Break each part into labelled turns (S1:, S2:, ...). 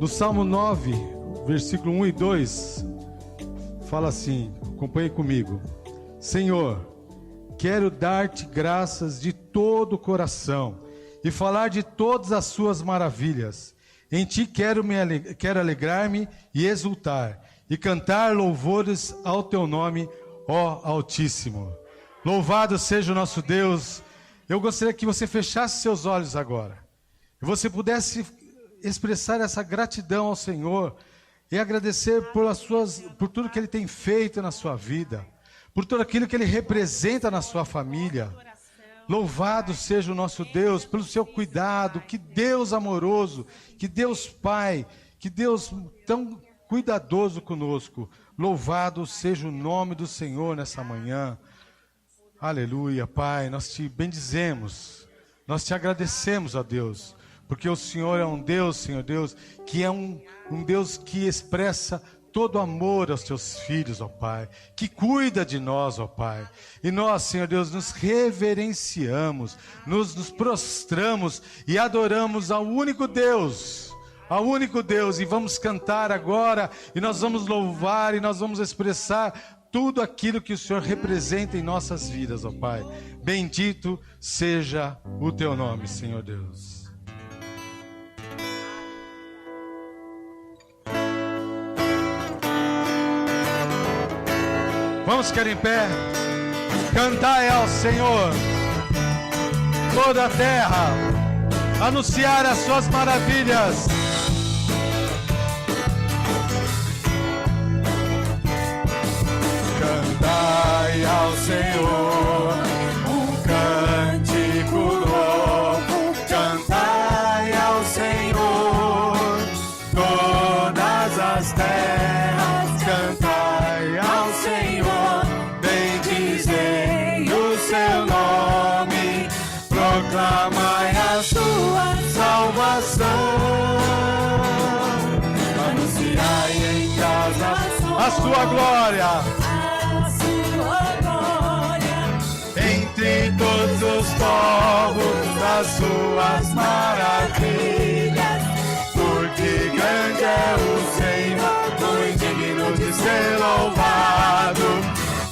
S1: No Salmo 9, versículo 1 e 2, fala assim, acompanhe comigo. Senhor, quero dar-te graças de todo o coração e falar de todas as suas maravilhas. Em ti quero alegrar-me e exultar e cantar louvores ao teu nome, ó Altíssimo. Louvado seja o nosso Deus. Eu gostaria que você fechasse seus olhos agora e você pudesse expressar essa gratidão ao Senhor e agradecer por tudo que Ele tem feito na sua vida, por tudo aquilo que Ele representa na sua família. Louvado seja o nosso Deus pelo seu cuidado. Que Deus amoroso, que Deus Pai, que Deus tão cuidadoso conosco. Louvado seja o nome do Senhor nessa manhã. Aleluia, Pai, nós te bendizemos, nós te agradecemos, ó Deus, porque o Senhor é um Deus, Senhor Deus, que é um Deus que expressa todo amor aos teus filhos, ó Pai, que cuida de nós, ó Pai. E nós, Senhor Deus, nos reverenciamos, nos prostramos e adoramos ao único Deus, e vamos cantar agora, e nós vamos louvar, e nós vamos expressar tudo aquilo que o Senhor representa em nossas vidas, ó Pai. Bendito seja o teu nome, Senhor Deus. Vamos ficar em pé, cantai ao Senhor, toda a terra, anunciar as suas maravilhas. Cantai ao Senhor um cântico novo, cantai ao Senhor todas as terras, cantai ao Senhor, bendizei o seu nome, proclamai a sua salvação, anunciai em casa a sua glória. Entre todos os povos das suas maravilhas, porque grande é o Senhor, muito digno de ser louvado,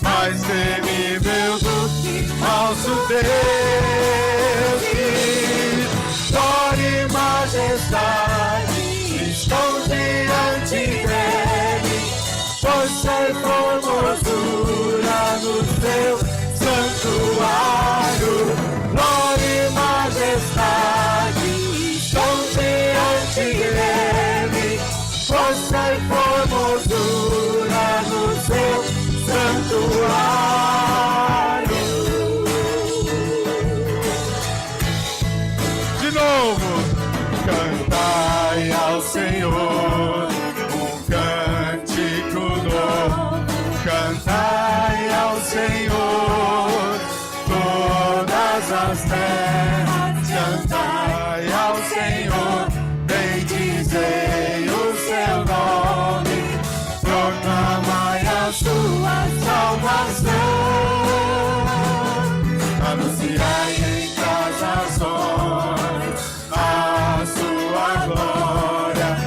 S1: mais temível do que nosso Deus. Que glória e majestade estão diante dele, força e formosura no seu santuário, glória e majestade estão diante dele, força e formosura no seu santuário. De novo, cantai ao Senhor um cântico novo, cantai ao Senhor todas as terras, cantai ao Senhor, bendizei o seu nome, proclamai a sua salvação, anunciai em casas a sua glória,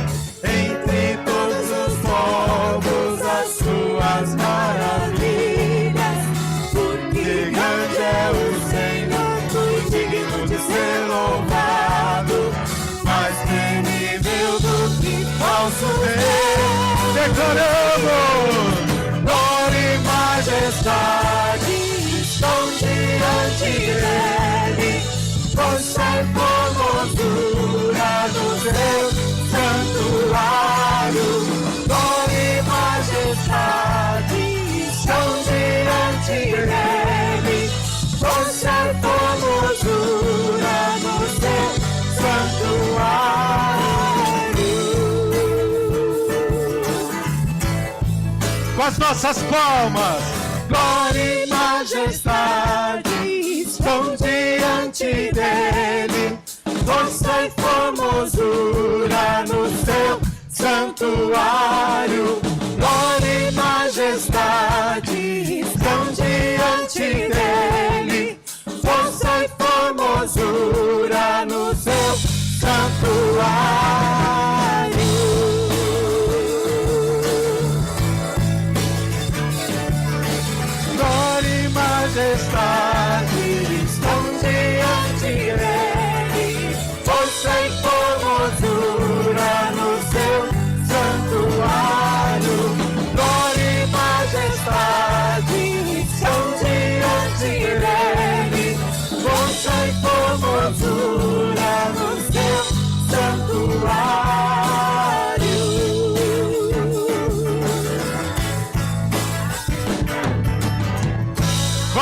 S1: entre todos os povos as suas maravilhas, porque grande é o Senhor, muito digno de ser louvado, mais temível do que nosso Deus. Declaramos, glória e majestade estão diante dele, força e formosura no seu santuário, glória e majestade estão diante dele, força e formosura no seu santuário. Com as nossas palmas, glória e majestade estão diante dele, força e formosura no seu santuário, glória e majestade estão diante dele, força e formosura no seu santuário.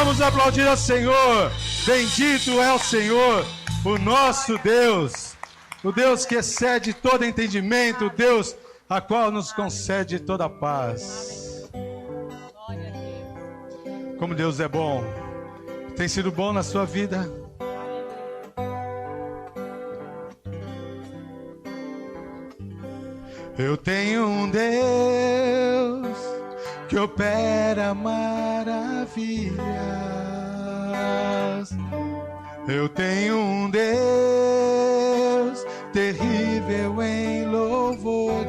S1: Vamos aplaudir ao Senhor. Bendito é o Senhor, o nosso Deus. O Deus que excede todo entendimento, o Deus a qual nos concede toda a paz. Como Deus é bom. Tem sido bom na sua vida? Eu tenho um Deus que opera maravilhas. Eu tenho um Deus terrível em louvores.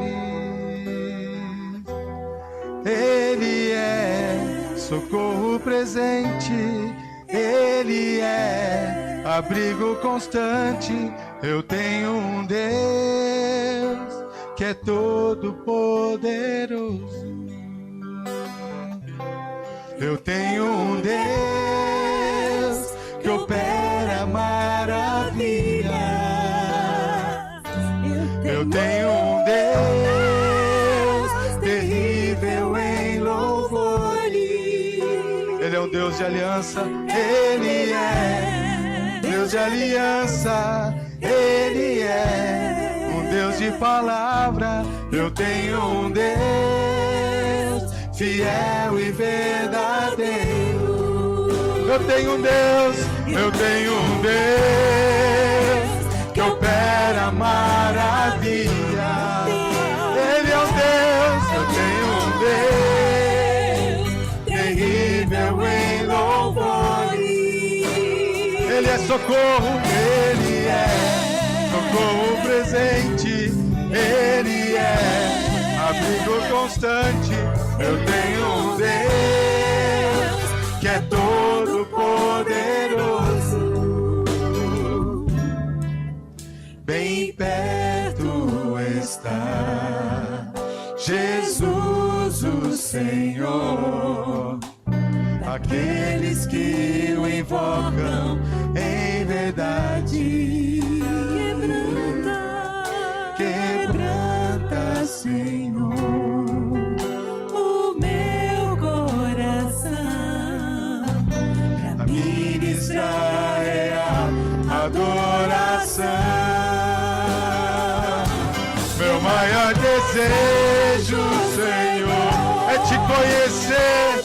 S1: Ele é socorro presente. Ele é abrigo constante. Eu tenho um Deus que é todo poderoso. Eu tenho um Deus que opera maravilhas. Eu tenho um Deus terrível em louvores. Ele é um Deus de aliança. Ele é Deus de aliança. Ele é um Deus de palavra. Eu tenho um Deus fiel e verdadeiro. Eu tenho um Deus que opera maravilha. Ele é um Deus, eu tenho um Deus terrível em louvores. Ele é socorro, ele é socorro presente. Ele é abrigo constante. Eu tenho um Deus que é todo poderoso. Bem perto está Jesus o Senhor. Aqueles que o invocam em verdade. Quebranta, Senhor, o meu coração, pra ministrar a adoração. Meu maior desejo, Senhor, é te conhecer,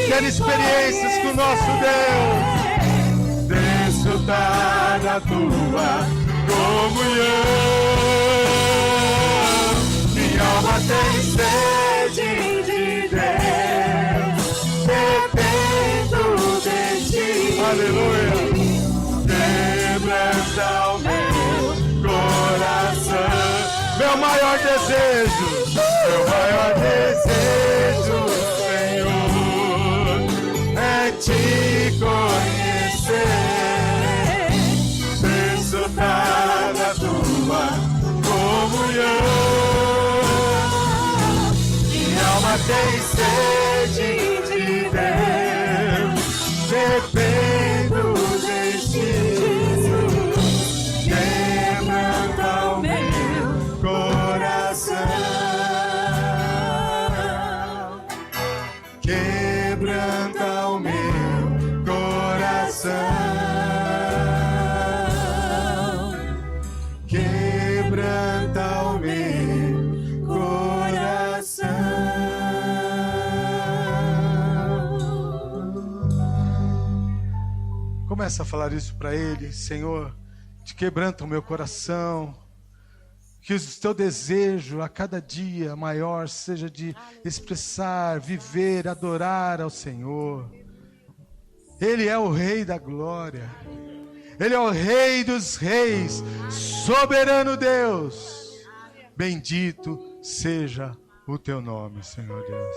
S1: ter experiências com o nosso Deus, desfrutar da tua comunhão. Minha alma tem sede de Deus, dependo de ti. Aleluia. Quebranta o meu coração. Meu maior desejo, Senhor, é te conhecer, desfrutar da tua comunhão. Minha alma tem sede de Deus, dependo de ti. Quebranta o meu coração, quebranta o meu coração, quebranta o meu coração. Começa a falar isso para ele. Senhor, te quebranta o meu coração. Que o teu desejo a cada dia maior seja de expressar, viver, adorar ao Senhor. Ele é o Rei da glória. Ele é o Rei dos reis, soberano Deus. Bendito seja o teu nome, Senhor Deus.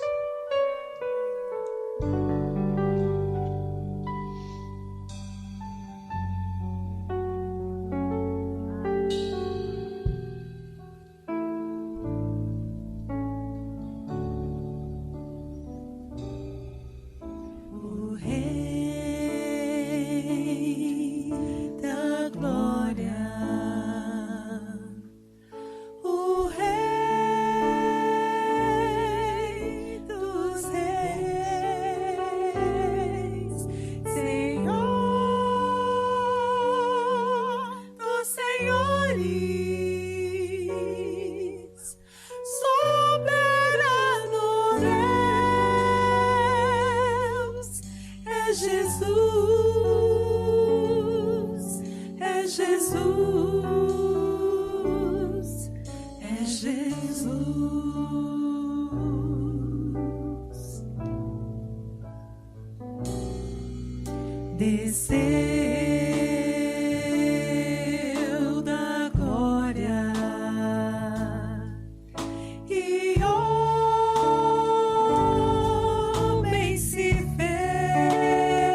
S2: desceu da glória e homem se fez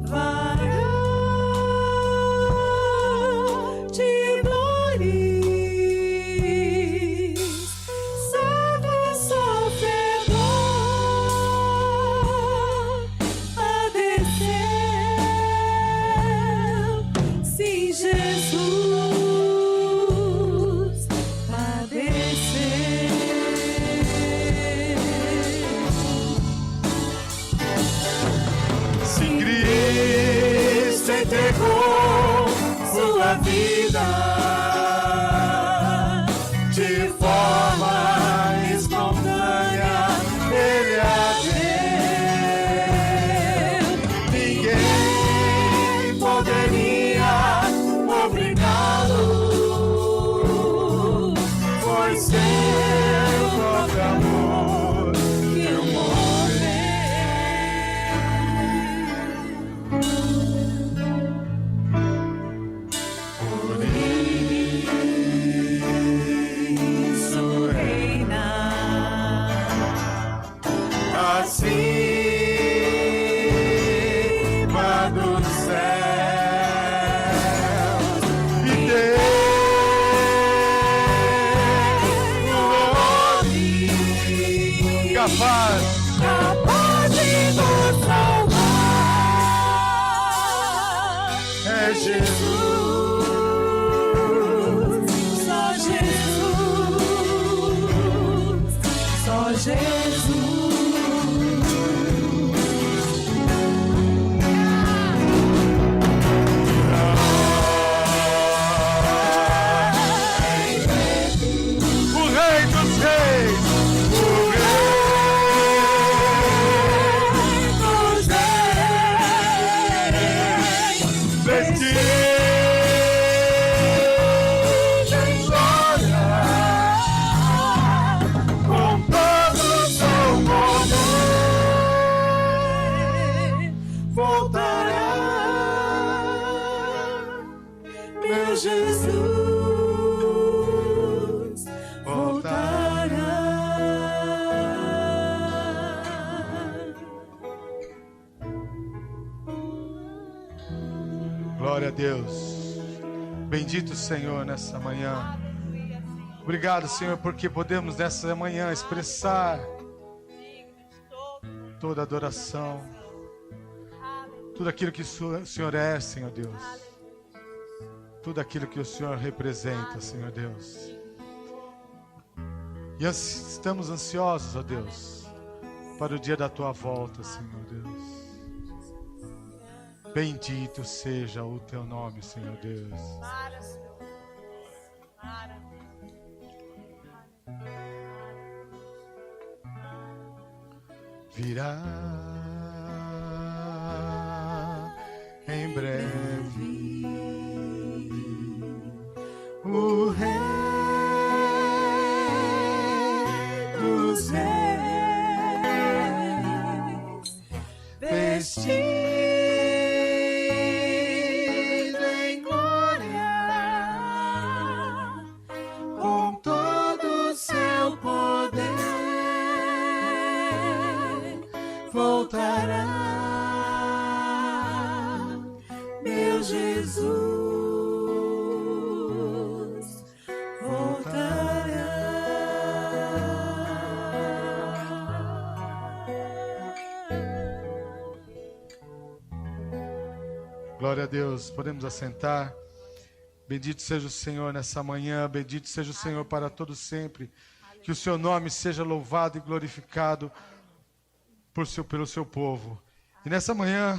S2: varão de dores, servo sofredor, padeceu, sim, Jesus padeceu.
S1: Se Cristo entregou sua vida de forma espontânea, Ele a deu. Ninguém poderia obrigá-lo, foi seu próprio amor que o
S2: Isso reina
S1: acima dos céus e Deus capaz
S2: de nos salvar.
S1: é Jesus.
S2: Só Jesus, só Jesus.
S1: O Rei dos Reis, o Rei
S2: Nos
S1: vestido em glória, com todo o seu poder, voltará,
S2: meu Jesus voltará.
S1: Glória a Deus. Bendito Senhor nessa manhã. Obrigado, Senhor, porque podemos nessa manhã expressar toda adoração, tudo aquilo que o Senhor é, Senhor Deus. Tudo aquilo que o Senhor representa, Senhor Deus. E estamos ansiosos, ó Deus, para o dia da Tua volta, Senhor Deus. Bendito seja o Teu nome, Senhor Deus. Virá em breve o Rei dos
S2: Reis, vestido em glória, com todo o seu poder, voltará, meu Jesus voltará.
S1: Glória a Deus, podemos assentar. Bendito seja o Senhor nessa manhã, bendito seja o Senhor para todo sempre. Que o seu nome seja louvado e glorificado pelo seu povo. E nessa manhã,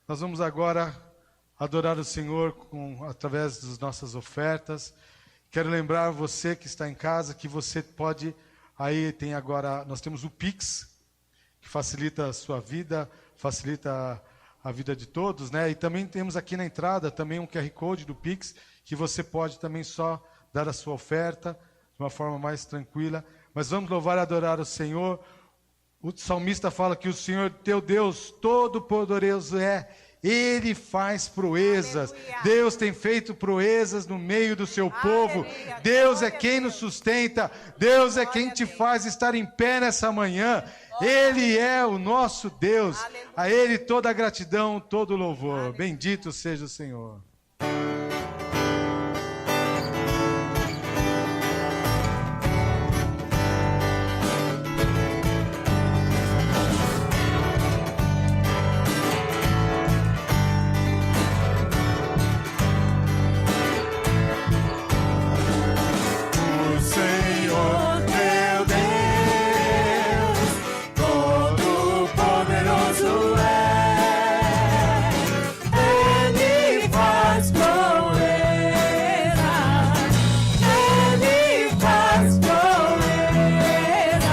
S1: nós vamos agora adorar o Senhor através das nossas ofertas. Quero lembrar você que está em casa que você pode, nós temos o Pix, que facilita a sua vida, facilita a vida de todos, né? E também temos aqui na entrada também um QR Code do Pix, que você pode também só dar a sua oferta de uma forma mais tranquila. Mas vamos louvar e adorar o Senhor. O salmista fala que o Senhor, teu Deus, todo-poderoso é. Ele faz proezas.
S3: Aleluia.
S1: Deus tem feito proezas no meio do seu povo.
S3: Aleluia.
S1: Deus é
S3: Glória a
S1: quem
S3: Deus.
S1: nos sustenta. Deus é quem
S3: Glória a
S1: te
S3: Deus.
S1: faz estar em pé nessa manhã. Ele é o nosso Deus.
S3: Aleluia.
S1: A Ele toda a gratidão, todo o louvor. Bendito seja o Senhor.
S2: O Senhor teu Deus, todo-poderoso é. Ele faz proezas, Ele faz proezas,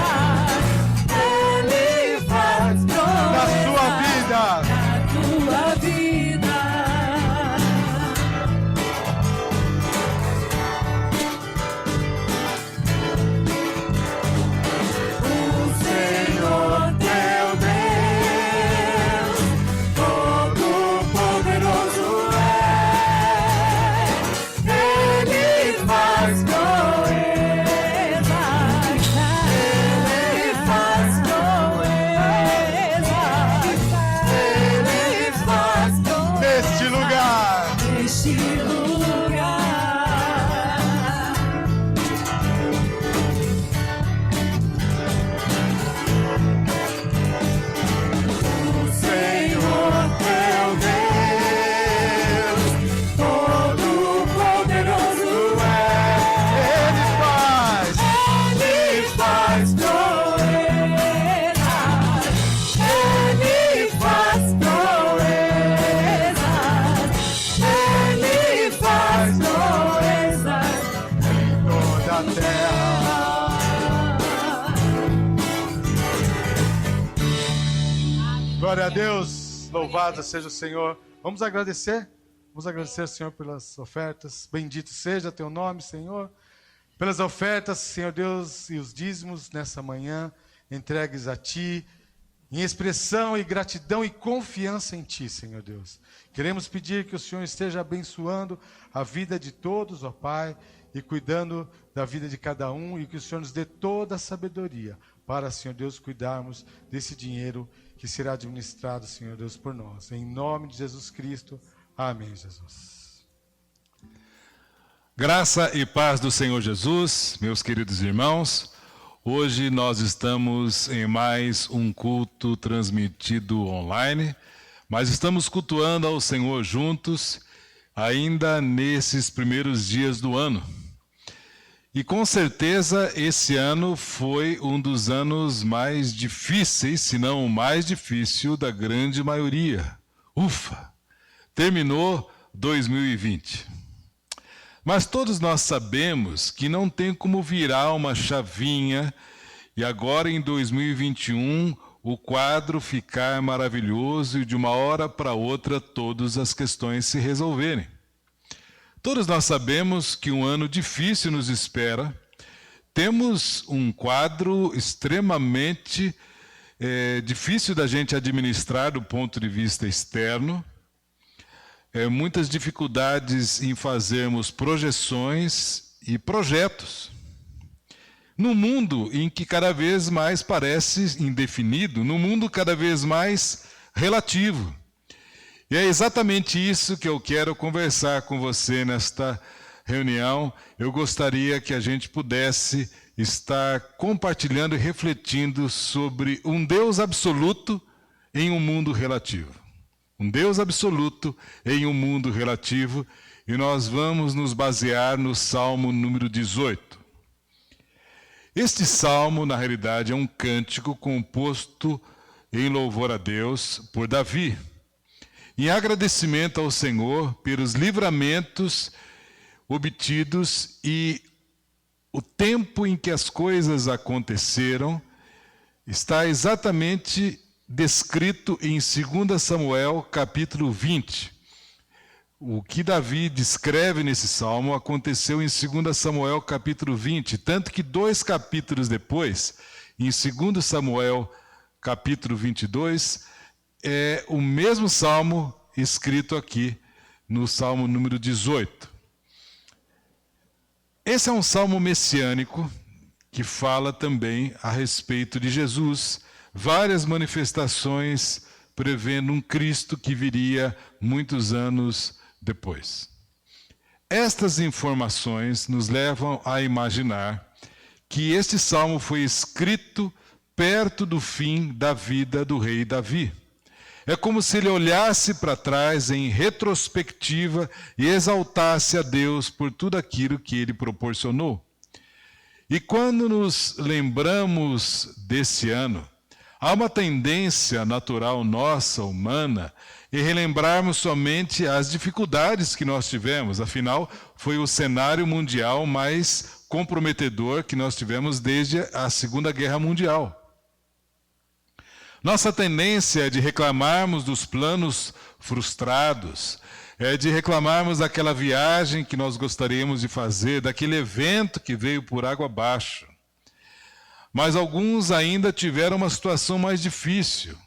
S2: Ele faz
S1: Na
S2: proezas
S1: sua vida.
S2: na tua vida. O Senhor teu Deus, todo-poderoso é. Ele faz proezas, Ele faz proezas, Ele faz proezas
S1: Neste lugar.
S2: neste lugar. O Senhor teu Deus, todo-poderoso é.
S1: Ele faz.
S2: Ele faz proezas, Ele faz proezas, Ele faz proezas
S1: Toda a terra. Glória a Deus, louvado seja o Senhor. Vamos agradecer ao Senhor pelas ofertas. Bendito seja teu nome, Senhor. Pelas ofertas, Senhor Deus, e os dízimos nessa manhã, entregues a Ti, em expressão e gratidão e confiança em Ti, Senhor Deus. Queremos pedir que o Senhor esteja abençoando a vida de todos, ó Pai, e cuidando da vida de cada um, e que o Senhor nos dê toda a sabedoria para, Senhor Deus, cuidarmos desse dinheiro que será administrado, Senhor Deus, por nós. Em nome de Jesus Cristo. Amém, Jesus.
S4: Graça e paz do Senhor Jesus, meus queridos irmãos. Hoje nós estamos em mais um culto transmitido online, mas estamos cultuando ao Senhor juntos, ainda nesses primeiros dias do ano. E com certeza esse ano foi um dos anos mais difíceis, se não o mais difícil da grande maioria. Ufa! Terminou 2020. Mas todos nós sabemos que não tem como virar uma chavinha e agora em 2021 o quadro ficar maravilhoso e de uma hora para outra todas as questões se resolverem. Todos nós sabemos que um ano difícil nos espera. Temos um quadro extremamente difícil da gente administrar do ponto de vista externo. Muitas dificuldades em fazermos projeções e projetos. Num mundo em que cada vez mais parece indefinido, num mundo cada vez mais relativo. E é exatamente isso que eu quero conversar com você nesta reunião. Eu gostaria que a gente pudesse estar compartilhando e refletindo sobre um Deus absoluto em um mundo relativo. Um Deus absoluto em um mundo relativo. E nós vamos nos basear no Salmo número 18. Este salmo, na realidade, é um cântico composto em louvor a Deus por Davi, em agradecimento ao Senhor pelos livramentos obtidos e o tempo em que as coisas aconteceram está exatamente descrito em 2 Samuel, capítulo 20. O que Davi descreve nesse salmo aconteceu em 2 Samuel capítulo 20, tanto que 2 capítulos depois, em 2 Samuel capítulo 22, é o mesmo salmo escrito aqui no salmo número 18. Esse é um salmo messiânico que fala também a respeito de Jesus, várias manifestações prevendo um Cristo que viria muitos anos depois. Estas informações nos levam a imaginar que este salmo foi escrito perto do fim da vida do rei Davi. É como se ele olhasse para trás em retrospectiva e exaltasse a Deus por tudo aquilo que ele proporcionou. E quando nos lembramos desse ano, há uma tendência natural nossa, humana, em relembrarmos somente as dificuldades que nós tivemos. Afinal, foi o cenário mundial mais comprometedor que nós tivemos desde a Segunda Guerra Mundial. Nossa tendência é de reclamarmos dos planos frustrados, é de reclamarmos daquela viagem que nós gostaríamos de fazer, daquele evento que veio por água abaixo. Mas alguns ainda tiveram uma situação mais difícil.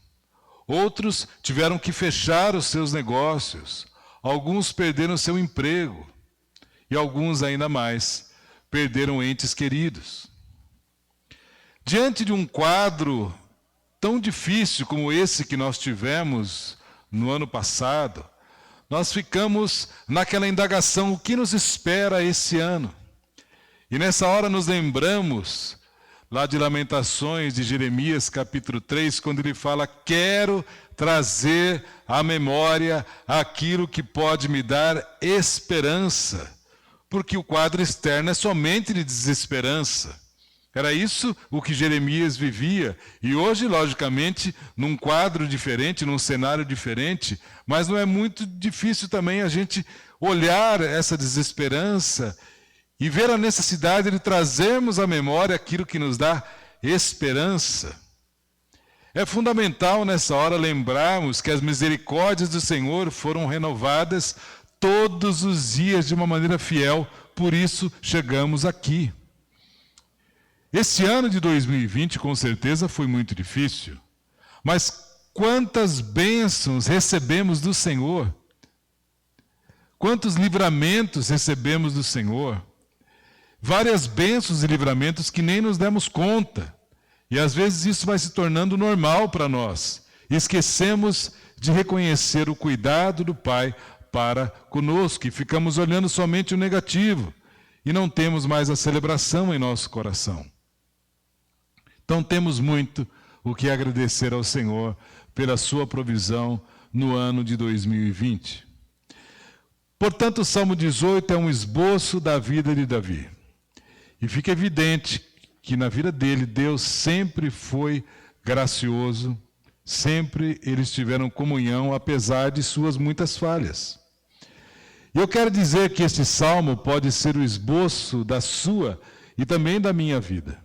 S4: Outros tiveram que fechar os seus negócios. Alguns perderam seu emprego. E alguns ainda mais perderam entes queridos. Diante de um quadro tão difícil como esse que nós tivemos no ano passado, nós ficamos naquela indagação: o que nos espera esse ano? E nessa hora nos lembramos lá de Lamentações, de Jeremias, capítulo 3, quando ele fala: quero trazer à memória aquilo que pode me dar esperança, porque o quadro externo é somente de desesperança. Era isso o que Jeremias vivia. E hoje, logicamente, num quadro diferente, num cenário diferente, mas não é muito difícil também a gente olhar essa desesperança e ver a necessidade de trazermos à memória aquilo que nos dá esperança. É fundamental nessa hora lembrarmos que as misericórdias do Senhor foram renovadas todos os dias de uma maneira fiel, por isso chegamos aqui. Esse ano de 2020, com certeza, foi muito difícil, mas quantas bênçãos recebemos do Senhor, quantos livramentos recebemos do Senhor, várias bênçãos e livramentos que nem nos demos conta, e às vezes isso vai se tornando normal para nós, e esquecemos de reconhecer o cuidado do Pai para conosco, e ficamos olhando somente o negativo, e não temos mais a celebração em nosso coração. Então temos muito o que agradecer ao Senhor pela sua provisão no ano de 2020. Portanto, o Salmo 18 é um esboço da vida de Davi. E fica evidente que na vida dele, Deus sempre foi gracioso, sempre eles tiveram comunhão, apesar de suas muitas falhas. E eu quero dizer que este salmo pode ser o esboço da sua e também da minha vida.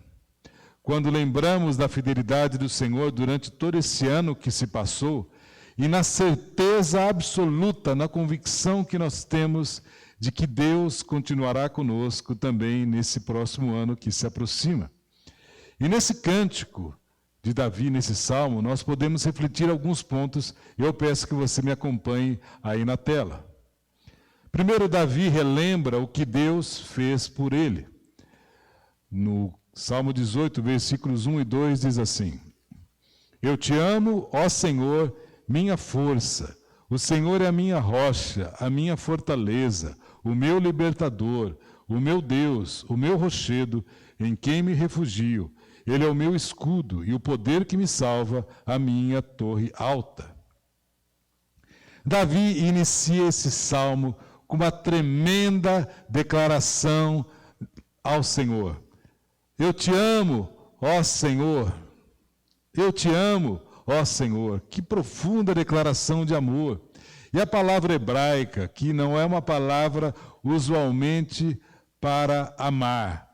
S4: Quando lembramos da fidelidade do Senhor durante todo esse ano que se passou, e na certeza absoluta, na convicção que nós temos de que Deus continuará conosco também nesse próximo ano que se aproxima. E nesse cântico de Davi, nesse salmo, nós podemos refletir alguns pontos, e eu peço que você me acompanhe aí na tela. Primeiro, Davi relembra o que Deus fez por ele. No Salmo 18, versículos 1 e 2 diz assim: eu te amo, ó Senhor, minha força. O Senhor é a minha rocha, a minha fortaleza, o meu libertador, o meu Deus, o meu rochedo, em quem me refugio. Ele é o meu escudo e o poder que me salva, a minha torre alta. Davi inicia esse salmo com uma tremenda declaração ao Senhor. Eu te amo, ó Senhor. Eu te amo, ó Senhor. Que profunda declaração de amor. E a palavra hebraica, que não é uma palavra usualmente para amar.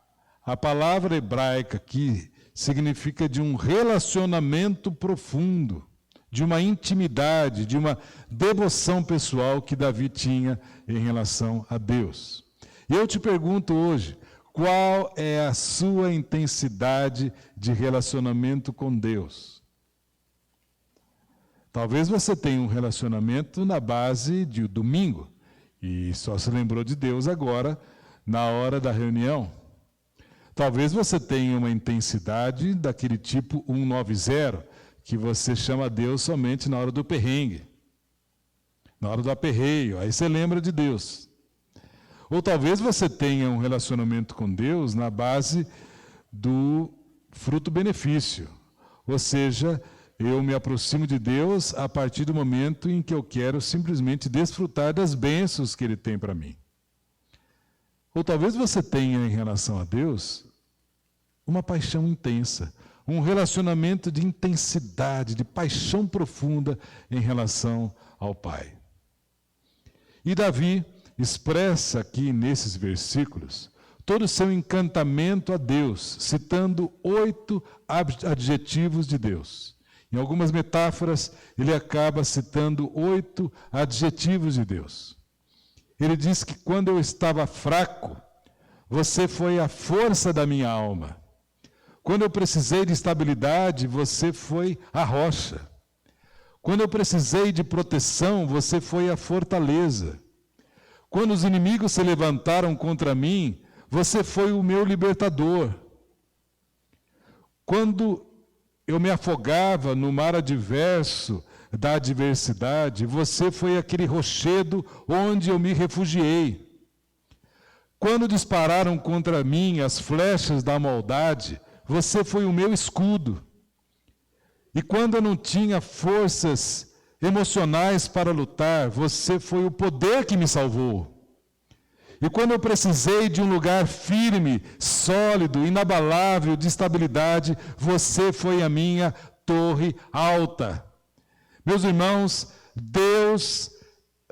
S4: A palavra hebraica que significa de um relacionamento profundo, de uma intimidade, de uma devoção pessoal que Davi tinha em relação a Deus. E eu te pergunto hoje, qual é a sua intensidade de relacionamento com Deus? Talvez você tenha um relacionamento na base de domingo, e só se lembrou de Deus agora, na hora da reunião. Talvez você tenha uma intensidade daquele tipo 190, que você chama Deus somente na hora do perrengue, na hora do aperreio, aí você lembra de Deus. Ou talvez você tenha um relacionamento com Deus na base do fruto-benefício, ou seja, eu me aproximo de Deus a partir do momento em que eu quero simplesmente desfrutar das bênçãos que Ele tem para mim. Ou talvez você tenha em relação a Deus uma paixão intensa, um relacionamento de intensidade, de paixão profunda em relação ao Pai. E Davi expressa aqui nesses versículos todo o seu encantamento a Deus, citando 8 adjetivos de Deus. Em algumas metáforas, ele acaba citando 8 adjetivos de Deus. Ele diz que quando eu estava fraco, você foi a força da minha alma. Quando eu precisei de estabilidade, você foi a rocha. Quando eu precisei de proteção, você foi a fortaleza. Quando os inimigos se levantaram contra mim, você foi o meu libertador. Quando eu me afogava no mar adverso da adversidade, você foi aquele rochedo onde eu me refugiei. Quando dispararam contra mim as flechas da maldade, você foi o meu escudo. E quando eu não tinha forças emocionais para lutar, você foi o poder que me salvou. E quando eu precisei de um lugar firme, sólido, inabalável, de estabilidade, você foi a minha torre alta. Meus irmãos, Deus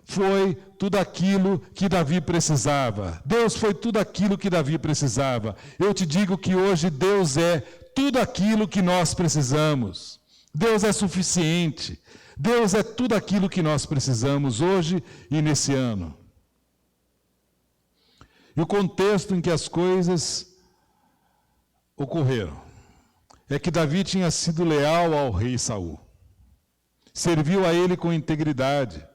S4: foi tudo aquilo que Davi precisava. Deus foi tudo aquilo que Davi precisava. Eu te digo que hoje Deus é tudo aquilo que nós precisamos. Deus é suficiente. Deus é tudo aquilo que nós precisamos hoje e nesse ano. E o contexto em que as coisas ocorreram é que Davi tinha sido leal ao rei Saul. Serviu a ele com integridade.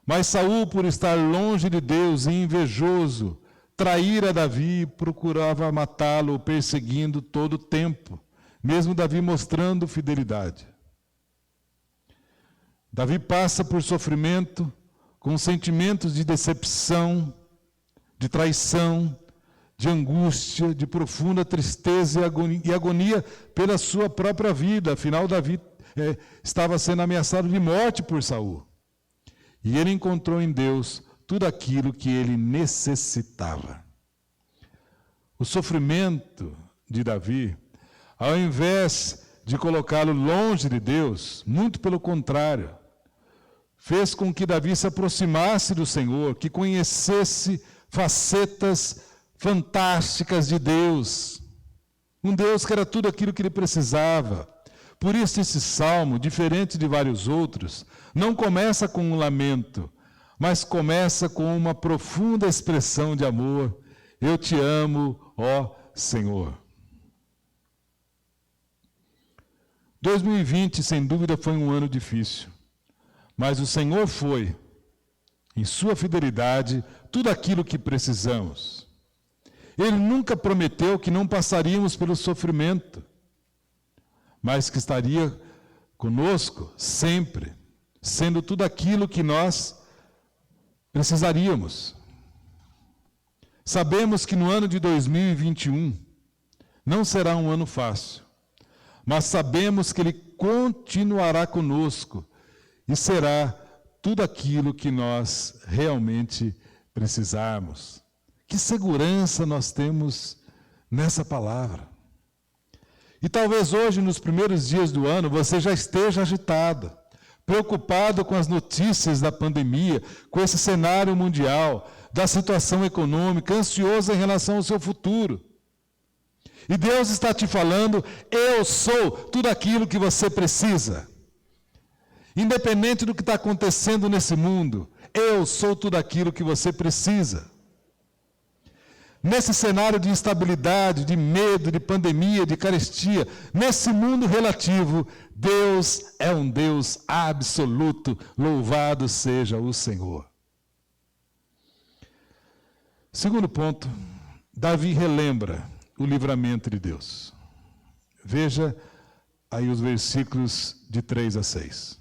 S4: Mas Saul, por estar longe de Deus e invejoso, traíra Davi e procurava matá-lo, perseguindo todo o tempo, mesmo Davi mostrando fidelidade. Davi passa por sofrimento, com sentimentos de decepção, de traição, de angústia, de profunda tristeza e agonia pela sua própria vida. Afinal, Davi estava sendo ameaçado de morte por Saul. E ele encontrou em Deus tudo aquilo que ele necessitava. O sofrimento de Davi, ao invés de colocá-lo longe de Deus, muito pelo contrário, fez com que Davi se aproximasse do Senhor, que conhecesse facetas fantásticas de Deus. Um Deus que era tudo aquilo que ele precisava. Por isso esse salmo, diferente de vários outros, não começa com um lamento, mas começa com uma profunda expressão de amor. Eu te amo, ó Senhor. 2020, sem dúvida, foi um ano difícil, mas o Senhor foi, em sua fidelidade, tudo aquilo que precisamos. Ele nunca prometeu que não passaríamos pelo sofrimento, mas que estaria conosco sempre, sendo tudo aquilo que nós precisaríamos. Sabemos que no ano de 2021 não será um ano fácil, mas sabemos que Ele continuará conosco e será tudo aquilo que nós realmente precisarmos. Que segurança nós temos nessa palavra. E talvez hoje, nos primeiros dias do ano, você já esteja agitado, preocupado com as notícias da pandemia, com esse cenário mundial, da situação econômica, ansioso em relação ao seu futuro. E Deus está te falando, eu sou tudo aquilo que você precisa. Independente do que está acontecendo nesse mundo, eu sou tudo aquilo que você precisa. Nesse cenário de instabilidade, de medo, de pandemia, de carestia, nesse mundo relativo, Deus é um Deus absoluto, louvado seja o Senhor. Segundo ponto, Davi relembra o livramento de Deus. Veja aí os versículos de 3 a 6.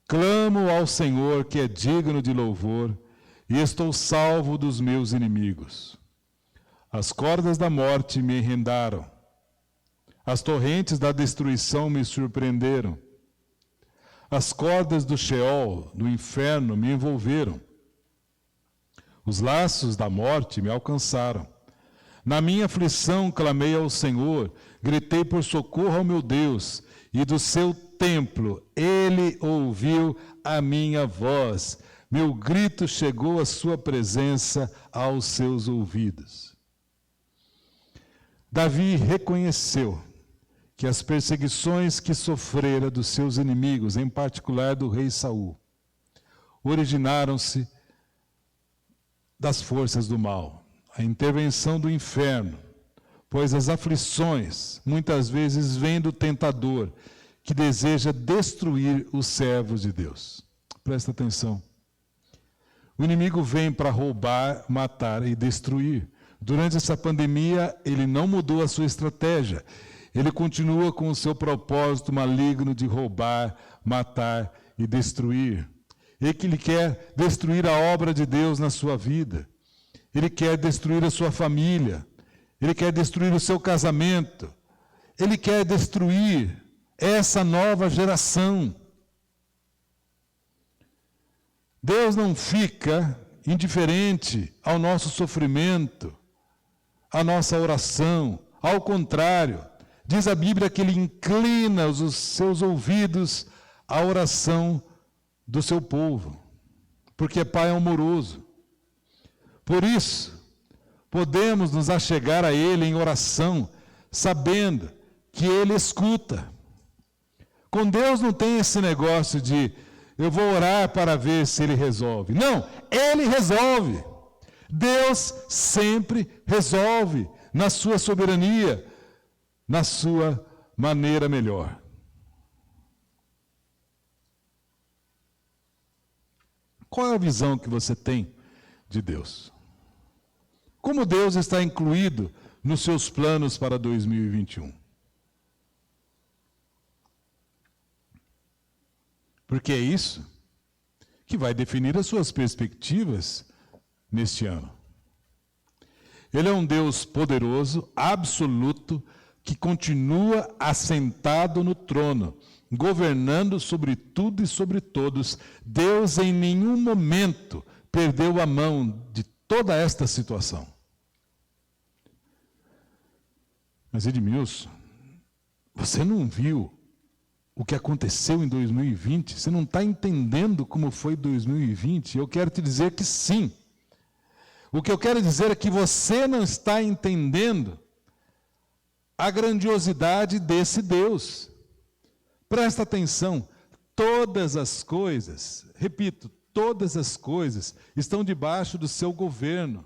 S4: Clamo ao Senhor que é digno de louvor, e estou salvo dos meus inimigos. As cordas da morte me enredaram, as torrentes da destruição me surpreenderam. As cordas do Sheol, do inferno, me envolveram. Os laços da morte me alcançaram. Na minha aflição clamei ao Senhor, gritei por socorro ao meu Deus, e do seu templo ele ouviu a minha voz. Meu grito chegou à sua presença, aos seus ouvidos. Davi reconheceu que as perseguições que sofrera dos seus inimigos, em particular do rei Saul, originaram-se das forças do mal, a intervenção do inferno, pois as aflições muitas vezes vêm do tentador que deseja destruir os servos de Deus. Presta atenção. O inimigo vem para roubar, matar e destruir. Durante essa pandemia, ele não mudou a sua estratégia. Ele continua com o seu propósito maligno de roubar, matar e destruir. Ele quer destruir a obra de Deus na sua vida. Ele quer destruir a sua família. Ele quer destruir o seu casamento. Ele quer destruir essa nova geração. Deus não fica indiferente ao nosso sofrimento, à nossa oração. Ao contrário, diz a Bíblia que Ele inclina os seus ouvidos à oração do seu povo, porque é Pai amoroso. Por isso, podemos nos achegar a Ele em oração, sabendo que Ele escuta. Com Deus não tem esse negócio de eu vou orar para ver se Ele resolve. Não, Ele resolve. Deus sempre resolve na sua soberania, na sua maneira melhor. Qual é a visão que você tem de Deus? Como Deus está incluído nos seus planos para 2021? Porque é isso que vai definir as suas perspectivas neste ano. Ele é um Deus poderoso, absoluto, que continua assentado no trono, governando sobre tudo e sobre todos. Deus em nenhum momento perdeu a mão de toda esta situação. Mas Edmilson, você não viu o que aconteceu em 2020? Você não está entendendo como foi 2020? Eu quero te dizer que sim. O que eu quero dizer é que você não está entendendo a grandiosidade desse Deus. Presta atenção, todas as coisas, repito, todas as coisas estão debaixo do seu governo.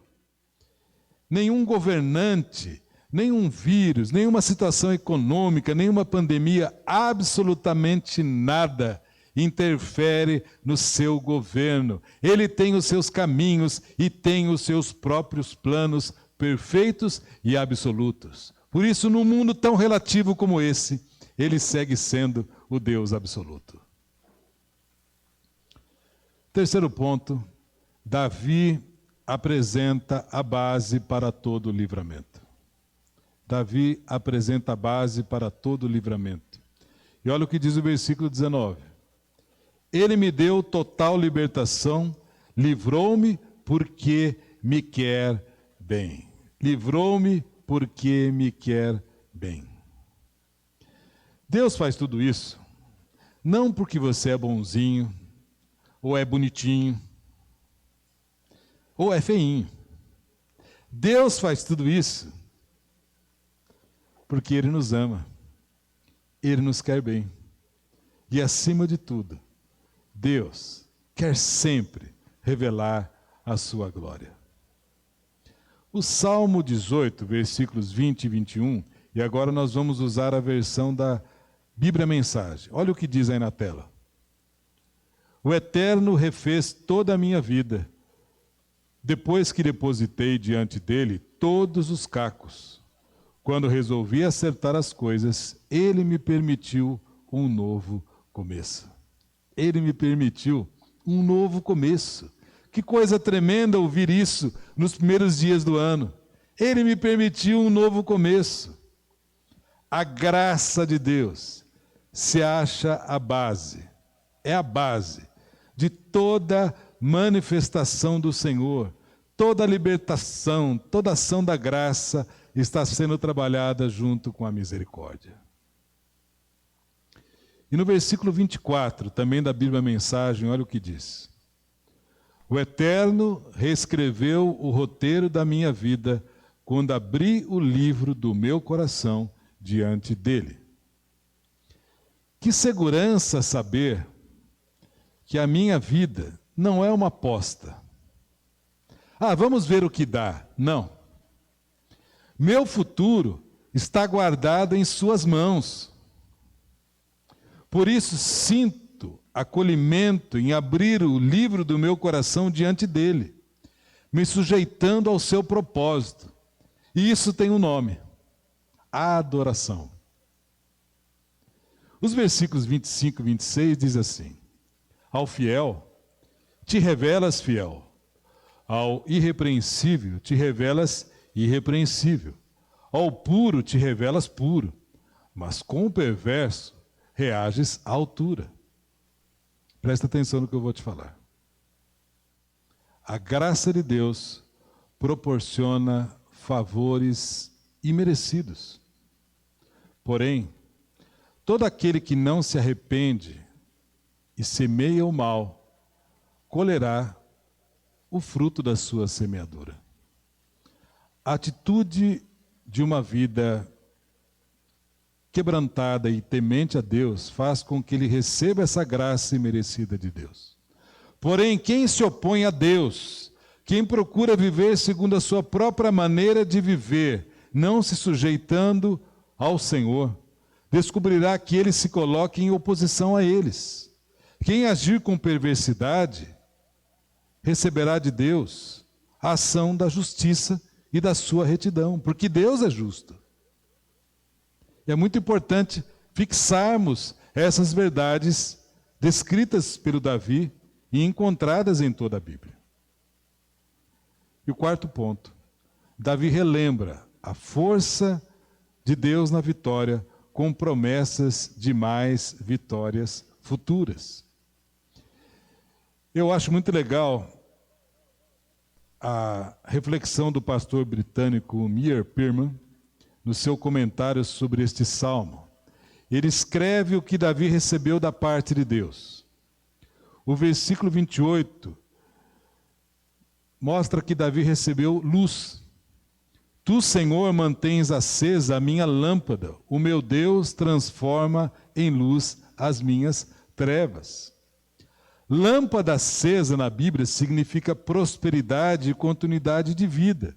S4: Nenhum governante, nenhum vírus, nenhuma situação econômica, nenhuma pandemia, absolutamente nada interfere no seu governo. Ele tem os seus caminhos e tem os seus próprios planos perfeitos e absolutos. Por isso, num mundo tão relativo como esse, ele segue sendo o Deus absoluto. Terceiro ponto, Davi apresenta a base para todo o livramento. Davi apresenta a base para todo o livramento. E olha o que diz o versículo 19. Ele me deu total libertação, livrou-me porque me quer bem. Livrou-me porque me quer bem. Deus faz tudo isso, não porque você é bonzinho, ou é bonitinho, ou é feinho. Deus faz tudo isso porque Ele nos ama, Ele nos quer bem. E acima de tudo, Deus quer sempre revelar a sua glória. O Salmo 18, versículos 20 e 21, e agora nós vamos usar a versão da Bíblia Mensagem. Olha o que diz aí na tela. O Eterno refez toda a minha vida, depois que depositei diante dele todos os cacos. Quando resolvi acertar as coisas, ele me permitiu um novo começo. Ele me permitiu um novo começo. Que coisa tremenda ouvir isso nos primeiros dias do ano. Ele me permitiu um novo começo. A graça de Deus se acha a base, é a base de toda manifestação do Senhor. Toda libertação, toda ação da graça está sendo trabalhada junto com a misericórdia. E no versículo 24, também da Bíblia Mensagem, olha o que diz. O Eterno reescreveu o roteiro da minha vida quando abri o livro do meu coração diante dele. Que segurança saber que a minha vida não é uma aposta. Vamos ver o que dá. Não. Meu futuro está guardado em suas mãos. Por isso sinto acolhimento em abrir o livro do meu coração diante dele, me sujeitando ao seu propósito. E isso tem um nome: adoração. Os versículos 25 e 26 diz assim: ao fiel te revelas fiel, ao irrepreensível te revelas irrepreensível, ao puro te revelas puro, mas com o perverso reages à altura. Presta atenção no que eu vou te falar. A graça de Deus proporciona favores imerecidos. Porém, todo aquele que não se arrepende e semeia o mal, colherá o fruto da sua semeadura. A atitude de uma vida quebrantada e temente a Deus faz com que ele receba essa graça imerecida de Deus. Porém, quem se opõe a Deus, quem procura viver segundo a sua própria maneira de viver, não se sujeitando ao Senhor, descobrirá que ele se coloca em oposição a eles. Quem agir com perversidade receberá de Deus a ação da justiça e da sua retidão, porque Deus é justo. E é muito importante fixarmos essas verdades descritas pelo Davi e encontradas em toda a Bíblia. E o quarto ponto, Davi relembra a força de Deus na vitória com promessas de mais vitórias futuras. Eu acho muito legal a reflexão do pastor britânico Meir Pirman, no seu comentário sobre este salmo. Ele escreve o que Davi recebeu da parte de Deus. O versículo 28 mostra que Davi recebeu luz. Tu, Senhor, mantens acesa a minha lâmpada, o meu Deus transforma em luz as minhas trevas. Lâmpada acesa na Bíblia significa prosperidade e continuidade de vida.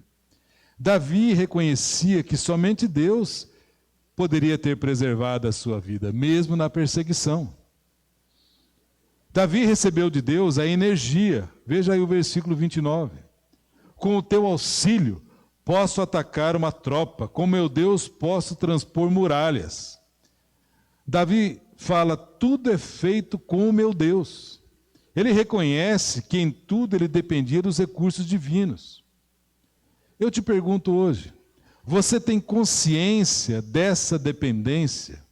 S4: Davi reconhecia que somente Deus poderia ter preservado a sua vida, mesmo na perseguição. Davi recebeu de Deus a energia. Veja aí o versículo 29. Com o teu auxílio, posso atacar uma tropa. Com meu Deus, posso transpor muralhas. Davi fala, tudo é feito com o meu Deus. Ele reconhece que em tudo ele dependia dos recursos divinos. Eu te pergunto hoje, você tem consciência dessa dependência?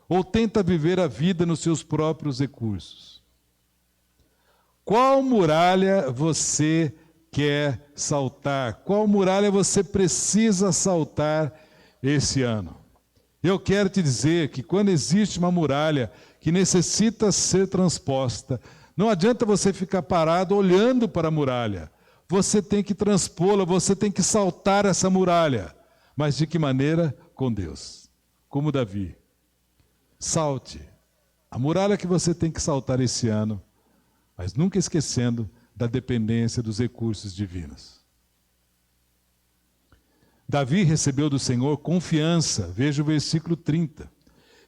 S4: Ou tenta viver a vida nos seus próprios recursos? Qual muralha você quer saltar? Qual muralha você precisa saltar esse ano? Eu quero te dizer que quando existe uma muralha que necessita ser transposta, não adianta você ficar parado olhando para a muralha. Você tem que transpô-la, você tem que saltar essa muralha. Mas de que maneira? Com Deus. Como Davi. Salte, A muralha que você tem que saltar esse ano, mas nunca esquecendo da dependência dos recursos divinos. Davi recebeu do Senhor confiança, veja o versículo 30.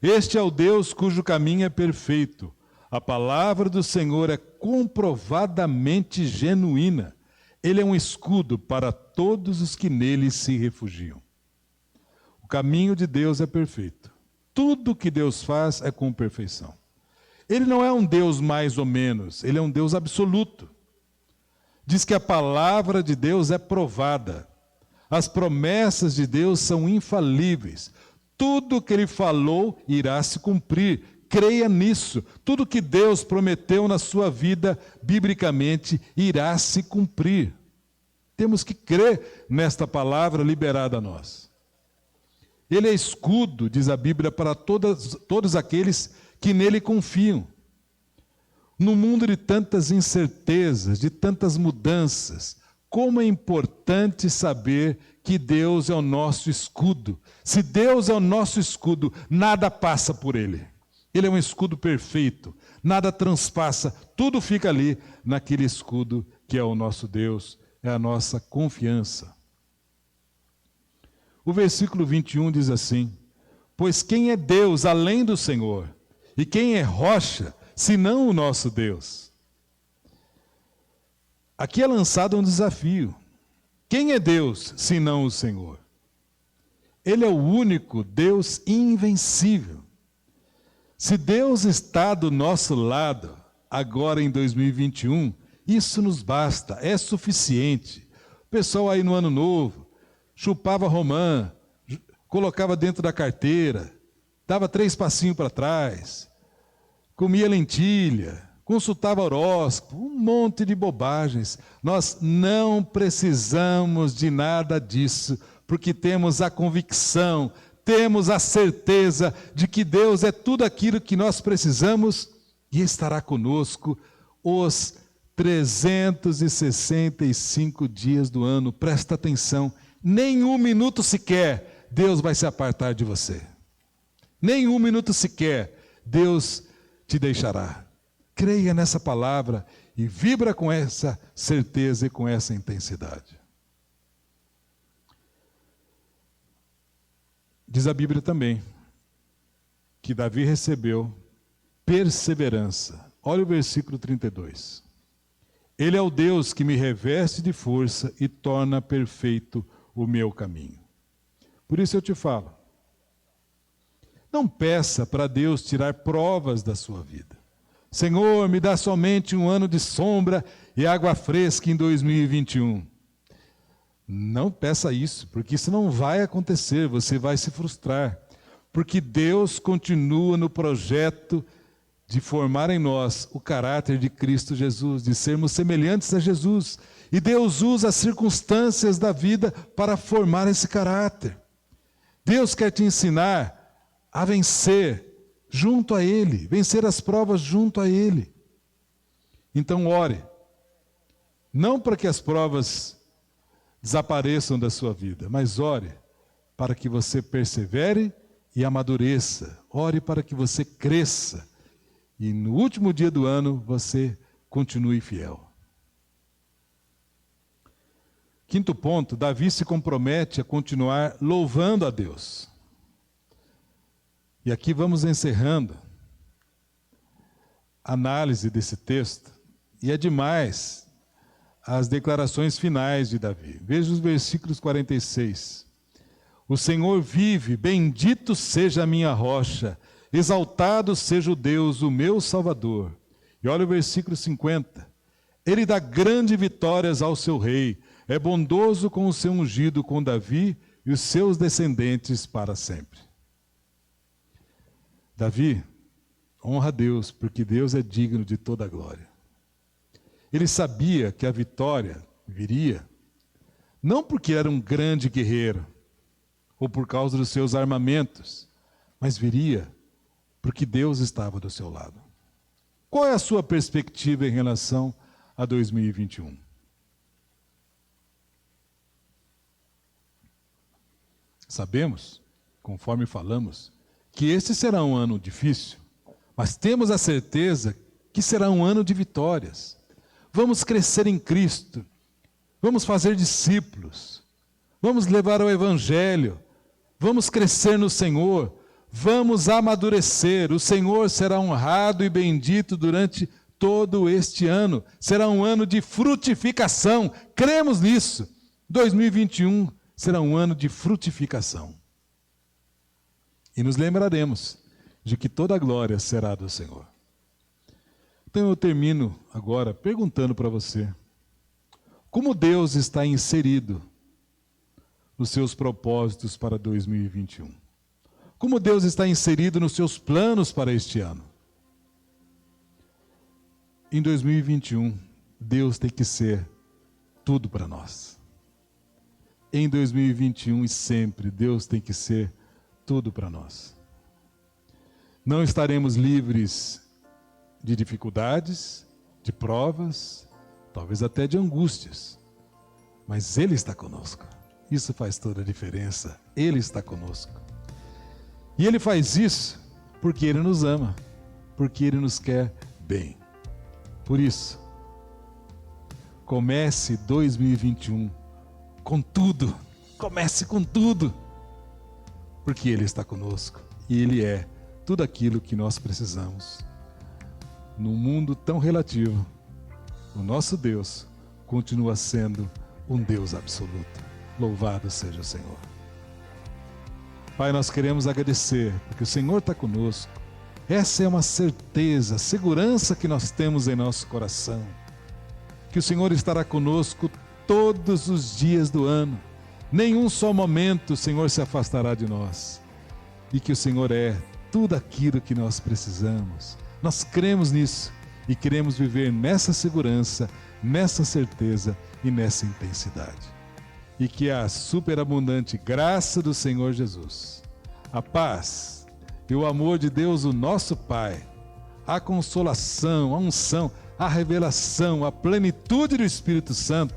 S4: Este é o Deus cujo caminho é perfeito. A palavra do Senhor é comprovadamente genuína. Ele é um escudo para todos os que nele se refugiam. O caminho de Deus é perfeito. Tudo que Deus faz é com perfeição. Ele não é um Deus mais ou menos, ele é um Deus absoluto. Diz que a palavra de Deus é provada. As promessas de Deus são infalíveis. Tudo que ele falou irá se cumprir. Creia nisso. Tudo que Deus prometeu na sua vida, biblicamente, irá se cumprir. Temos que crer nesta palavra liberada a nós. Ele é escudo, diz a Bíblia, para todos aqueles que nele confiam. No mundo de tantas incertezas, de tantas mudanças, como é importante saber que Deus é o nosso escudo. Se Deus é o nosso escudo, nada passa por ele. Ele é um escudo perfeito, nada transpassa, tudo fica ali naquele escudo que é o nosso Deus, é a nossa confiança. O versículo 21 diz assim: pois quem é Deus além do Senhor? E quem é rocha, senão o nosso Deus? Aqui é lançado um desafio. Quem é Deus, senão o Senhor? Ele é o único Deus invencível. Se Deus está do nosso lado, agora em 2021, isso nos basta, é suficiente. O pessoal aí no ano novo, chupava romã, colocava dentro da carteira, dava 3 passinhos para trás, comia lentilha, consultava horóscopo, um monte de bobagens. Nós não precisamos de nada disso, porque temos a convicção, temos a certeza de que Deus é tudo aquilo que nós precisamos e estará conosco os 365 dias do ano. Presta atenção, nem um minuto sequer Deus vai se apartar de você. Nem um minuto sequer Deus te deixará. Creia nessa palavra e vibra com essa certeza e com essa intensidade. Diz a Bíblia também que Davi recebeu perseverança. Olha o versículo 32. Ele é o Deus que me reveste de força e torna perfeito o meu caminho. Por isso eu te falo, não peça para Deus tirar provas da sua vida. Senhor, me dá somente um ano de sombra e água fresca em 2021. Não peça isso, porque isso não vai acontecer, você vai se frustrar. Porque Deus continua no projeto de formar em nós o caráter de Cristo Jesus, de sermos semelhantes a Jesus. E Deus usa as circunstâncias da vida para formar esse caráter. Deus quer te ensinar a vencer junto a Ele, vencer as provas junto a Ele. Então ore, não para que as provas desapareçam da sua vida, mas ore para que você persevere e amadureça. Ore para que você cresça e no último dia do ano você continue fiel. Quinto ponto, Davi se compromete a continuar louvando a Deus. E aqui vamos encerrando a análise desse texto. E é demais as declarações finais de Davi. Veja os versículos 46. O Senhor vive, bendito seja a minha rocha, exaltado seja o Deus, o meu Salvador. E olha o versículo 50. Ele dá grandes vitórias ao seu rei, é bondoso com o seu ungido, com Davi e os seus descendentes para sempre. Davi honra a Deus, porque Deus é digno de toda a glória. Ele sabia que a vitória viria, não porque era um grande guerreiro, ou por causa dos seus armamentos, mas viria porque Deus estava do seu lado. Qual é a sua perspectiva em relação a 2021? Sabemos, conforme falamos, que este será um ano difícil, Mas temos a certeza que será um ano de vitórias. Vamos crescer em Cristo, vamos fazer discípulos, vamos levar o Evangelho, vamos crescer no Senhor, vamos amadurecer. O Senhor será honrado e bendito durante todo este ano. Será um ano de frutificação, cremos nisso. 2021 será um ano de frutificação. E nos lembraremos de que toda a glória será do Senhor. Então eu termino agora perguntando para você: como Deus está inserido nos seus propósitos para 2021? Como Deus está inserido nos seus planos para este ano? Em 2021, Deus tem que ser tudo para nós. Em 2021 e sempre, Deus tem que ser tudo para nós. Não estaremos livres de dificuldades, de provas, talvez até de angústias, mas Ele está conosco. Isso faz toda a diferença. Ele está conosco. E Ele faz isso porque Ele nos ama, porque Ele nos quer bem. Por isso, comece 2021 com tudo. Comece com tudo, porque Ele está conosco e Ele é tudo aquilo que nós precisamos. Num mundo tão relativo, o nosso Deus continua sendo um Deus absoluto. Louvado seja o Senhor. Pai, nós queremos agradecer, porque o Senhor está conosco. Essa é uma certeza, segurança que nós temos em nosso coração. Que o Senhor estará conosco todos os dias do ano. Nenhum só momento o Senhor se afastará de nós. E que o Senhor é tudo aquilo que nós precisamos. Nós cremos nisso e queremos viver nessa segurança, nessa certeza e nessa intensidade. E que a superabundante graça do Senhor Jesus, a paz e o amor de Deus, o nosso Pai, a consolação, a unção, a revelação, a plenitude do Espírito Santo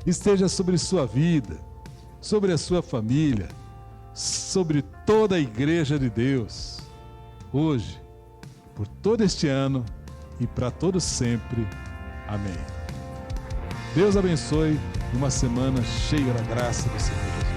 S4: esteja sobre sua vida, sobre a sua família, sobre toda a igreja de Deus, hoje, por todo este ano e para todo sempre. Amém. Deus abençoe uma semana cheia da graça do Senhor Jesus.